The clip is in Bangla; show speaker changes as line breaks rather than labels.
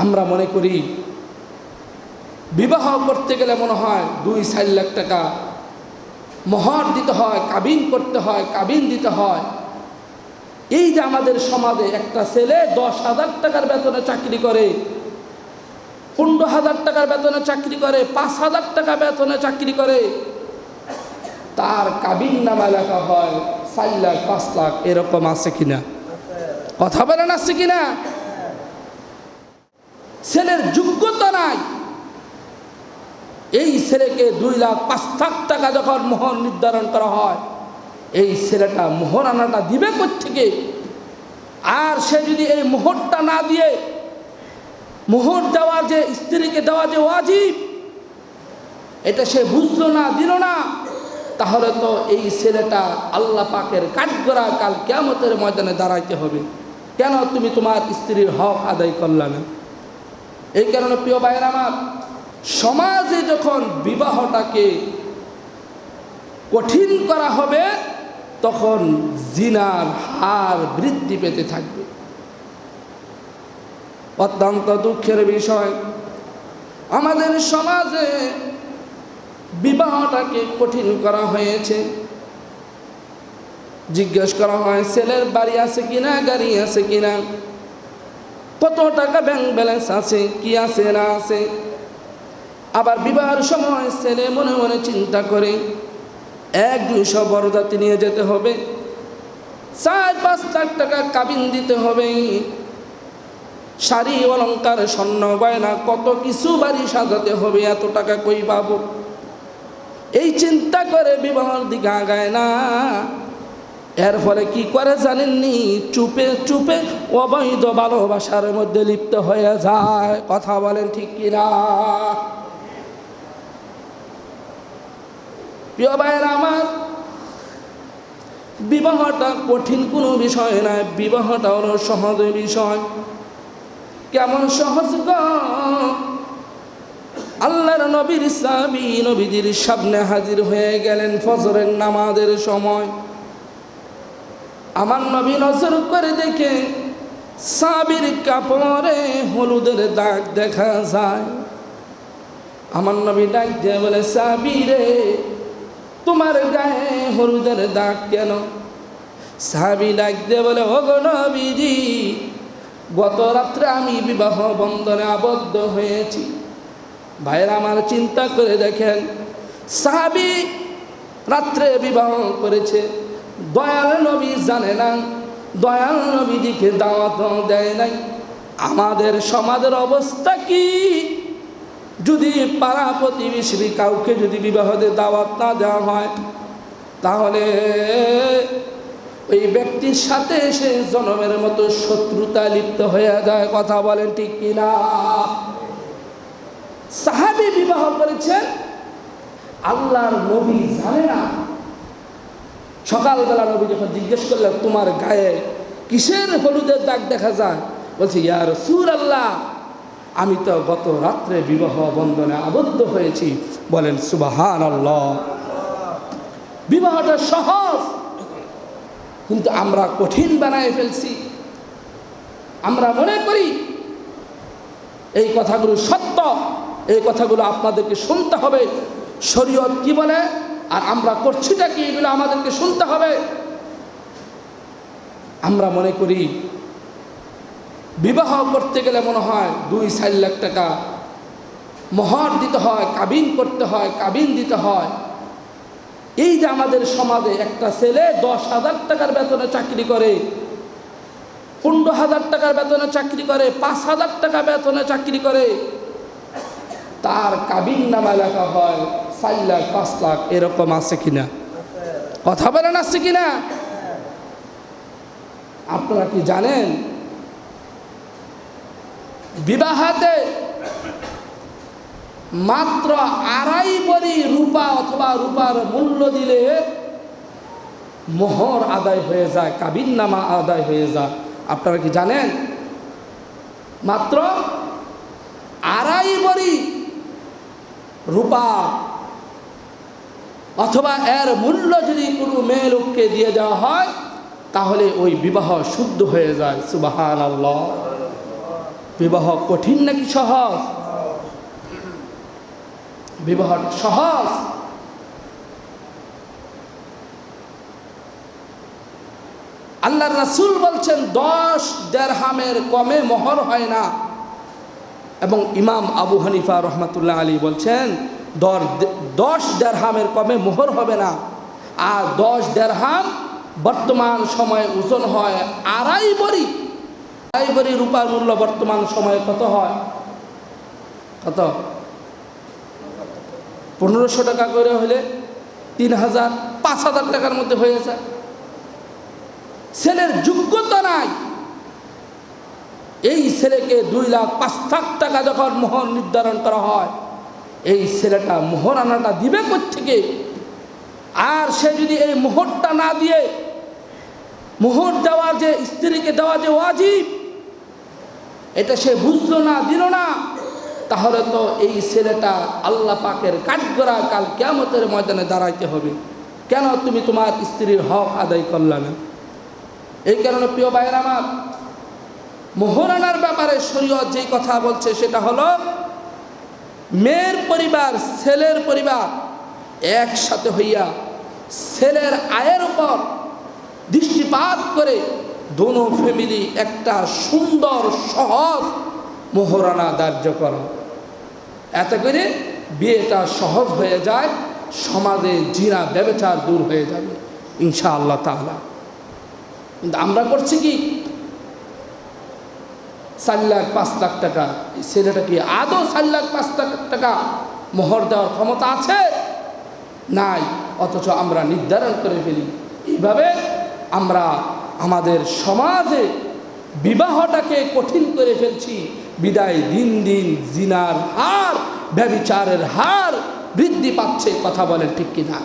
আমরা মনে করি বিবাহ করতে গেলে মনে হয় 2-4 লাখ টাকা মোহর দিতে হয়, কাবিন করতে হয়, কাবিন দিতে হয়। এই যে আমাদের সমাজে একটা ছেলে 10,000 টাকার বেতনে চাকরি করে, 15,000 টাকার বেতনে চাকরি করে, 5,000 টাকা বেতনে চাকরি করে, তার কাবিন নামা লেখা হয় 4 লাখ 5 লাখ। এরকম আছে কিনা? কথা বলেন আছে কিনা? ছেলের যোগ্যতা নাই, এই ছেলেকে 2 লাখ 5 লাখ টাকা যখন মোহর নির্ধারণ করা হয়, এই ছেলেটা মোহরানাটা দিবে কোত্থেকে? আর সে যদি এই মোহরটা না দিয়ে, মোহর দেওয়া যে স্ত্রীকে দেওয়া যে ওয়াজিব, এটা সে বুঝলো না, দিল না, তাহলে তো এই ছেলেটা আল্লাহ পাকের কাঠগড়া কাল কিয়ামতের ময়দানে দাঁড়াইতে হবে। কেন তুমি তোমার স্ত্রীর হক আদায় করলে না? এই কারণে প্রিয় ভাইয়েরা আমার, সমাজে যখন বিবাহটাকে কঠিন করা হবে, তখন জিনার হার বৃদ্ধি পেতে থাকবে। অত্যন্ত দুঃখের বিষয়, আমাদের সমাজে বিবাহটাকে কঠিন করা হয়েছে। জিজ্ঞেস করা হয় ছেলের বাড়ি আছে কিনা, গাড়ি আছে কিনা, কত টাকা ব্যাংক ব্যালেন্স আছে, কি আছে না আছে। আবার বিবাহের সময় ছেলে মনে মনে চিন্তা করে 1-200 বরযাত্রী নিয়ে যেতে হবে, 4-5 লাখ টাকা কাবিন দিতে হবে, শাড়ি অলংকার স্বর্ণ গয়না কত কিছু বাড়ি সাজাতে হবে, এত টাকা কই পাবো? এই চিন্তা করে বিবাহের দিকে আগায় না। এর ফলে কি করে জানেননি? চুপে চুপে অবৈধ ভালোবাসার মধ্যে লিপ্ত হয়ে যায়। কথা বলেন ঠিক কিনা? প্রিয় ভাইয়েরা আমার, বিবাহটা কঠিন কোনো বিষয় নয়, বিবাহটা হলো সহজ বিষয়। কেমন সহজ গো? আল্লাহর নবীর সাহাবী নবীজির সামনে হাজির হয়ে গেলেন ফজরের নামাজের সময়। আমার নবী নজর করে দেখে সাহাবীর কাপড়ে হলুদের দাগ দেখা যায়। আমার নবী ডাক দিয়ে বলে, সাহাবী রে, তোমার গায়ে হলুদের দাগ কেন? সাহাবী ডাক দিয়ে বলে, ওগো নবীজি, গত রাত্রে আমি বিবাহ বন্ধনে আবদ্ধ হয়েছি। ভাইরা আমার, চিন্তা করে দেখেন, সাহাবী রাত্রে বিবাহ করেছে, দয়াল নবী জানে না, দয়াল নবীজিকে দাওয়াত দেয় নাই। আমাদের সমাজের অবস্থা কি? যদি পাড়া প্রতিবেশী কাউকে যদি বিবাহতে দাওয়াত না দেওয়া হয়, তাহলে ওই ব্যক্তির সাথে সে জনমের মতো শত্রুতা লিপ্ত হয়ে যায়। কথা বলেন ঠিক কিনা? সাহাবী বিবাহ করেছেন, আল্লাহর নবী জানে না। সকালবেলা নবী যখন জিজ্ঞেস করলেন, তোমার গায়ে কিসের হলুদের দাগ দেখা যায়? বলছে, ইয়া রাসূলুল্লাহ, আমি তো গত রাত্রে বিবাহ বন্ধনে আবদ্ধ হয়েছি। বলেন সুবহানাল্লাহ। বিবাহটা সহজ, কিন্তু আমরা কঠিন বানায় ফেলছি। আমরা মনে করি এই কথাগুলো সত্য, এই কথাগুলো আপনাদেরকে শুনতে হবে, শরীয়ত কি বলে আর আমরা করছিটা কি, এগুলো আমাদেরকে শুনতে হবে। আমরা মনে করি বিবাহ করতে গেলে মনে হয় 2-4 লাখ টাকা মোহর দিতে হয়, কাবিন করতে হয়, কাবিন দিতে হয়। এই যে আমাদের সমাজে একটা ছেলে 10,000 টাকার বেতনে চাকরি করে, 15,000 টাকার বেতনে চাকরি করে, 5,000 টাকা বেতনে চাকরি করে, তার কাবিন নামা লেখা হয় 4 লাখ 5 লাখ। এরকম আছে কিনা? কথা বলেন আছে কিনা? আপনারা কি জানেন, বিবাহতে মাত্র 2.5 ভরি রূপা অথবা রূপার মূল্য দিলে মোহর আদায় হয়ে যায়, কাবিন নামা আদায় হয়ে যায়। আপনারা কি জানেন? মাত্র 2.5 ভরি রূপা অথবা এর মূল্য যদি কোনো মেয়ে লোককে দিয়ে দেওয়া হয়, তাহলে ওই বিবাহ শুদ্ধ হয়ে যায়। সুবহানাল্লাহ। বিবাহ কঠিন নাকি সহজ? বিবাহ সহজ। আল্লাহর রাসূল বলছেন 10 দিরহামের কমে মোহর হয় না, এবং ইমাম আবু হানিফা রহমাতুল্লাহ আলী বলছেন 10 দিরহামের কমে মোহর হবে না। আর 10 দিরহাম বর্তমান সময়ে ওজন হয় 2.5 ভরি। 2.5 ভরি রূপার মূল্য বর্তমান সময়ে কত হয়? কত? 1500 টাকা করে হলে 3000 5000 টাকার মধ্যে হয়ে যায়। ছেলের যোগ্যতা নাই, এই ছেলেকে 2 লাখ 5 লাখ টাকা যখন মোহর নির্ধারণ করা হয়, এই ছেলেটা মোহর আনাটা দিবে কোত্থেকে? আর সে যদি এই মোহরটা না দিয়ে, মোহর দেওয়া যে স্ত্রীকে দেওয়া যে ওয়াজিব, এটা সে বুঝলো না, দিল না, তাহলে তো এই ছেলেটা আল্লাহ পাকের কাঠগড়া কাল কিয়ামতের ময়দানে দাঁড়াইতে হবে। কেন তুমি তোমার স্ত্রীর হক আদায় করলে না? এই কারণে প্রিয় ভাইয়েরা আমার, মোহর আনার ব্যাপারে শরীয়ত যেই কথা বলছে সেটা হলো মেয়ের পরিবার ছেলের পরিবার একসাথে হইয়া ছেলের আয়ের উপর দৃষ্টিপাত করে দোনো ফ্যামিলি একটা সুন্দর সহজ মোহরানা ধার্য করা। এতে করে বিয়েটা সহজ হয়ে যায়, সমাজে জিনা ব্যভিচার দূর হয়ে যাবে ইনশাআল্লাহ তাআলা। কিন্তু আমরা করছি কি, 4 লাখ 5 লাখ টাকা, এই ছেলেটা কি আদৌ 4 লাখ 5 লাখ টাকা মোহর দেওয়ার ক্ষমতা আছে? নাই। অথচ আমরা নির্ধারণ করে ফেলি। এইভাবে আমরা আমাদের সমাজে বিবাহটাকে কঠিন করে ফেলছি। বিদায় দিন দিন জিনার হার, ব্যভিচারের হার বৃদ্ধি পাচ্ছে। কথা বলেন ঠিক কিনা?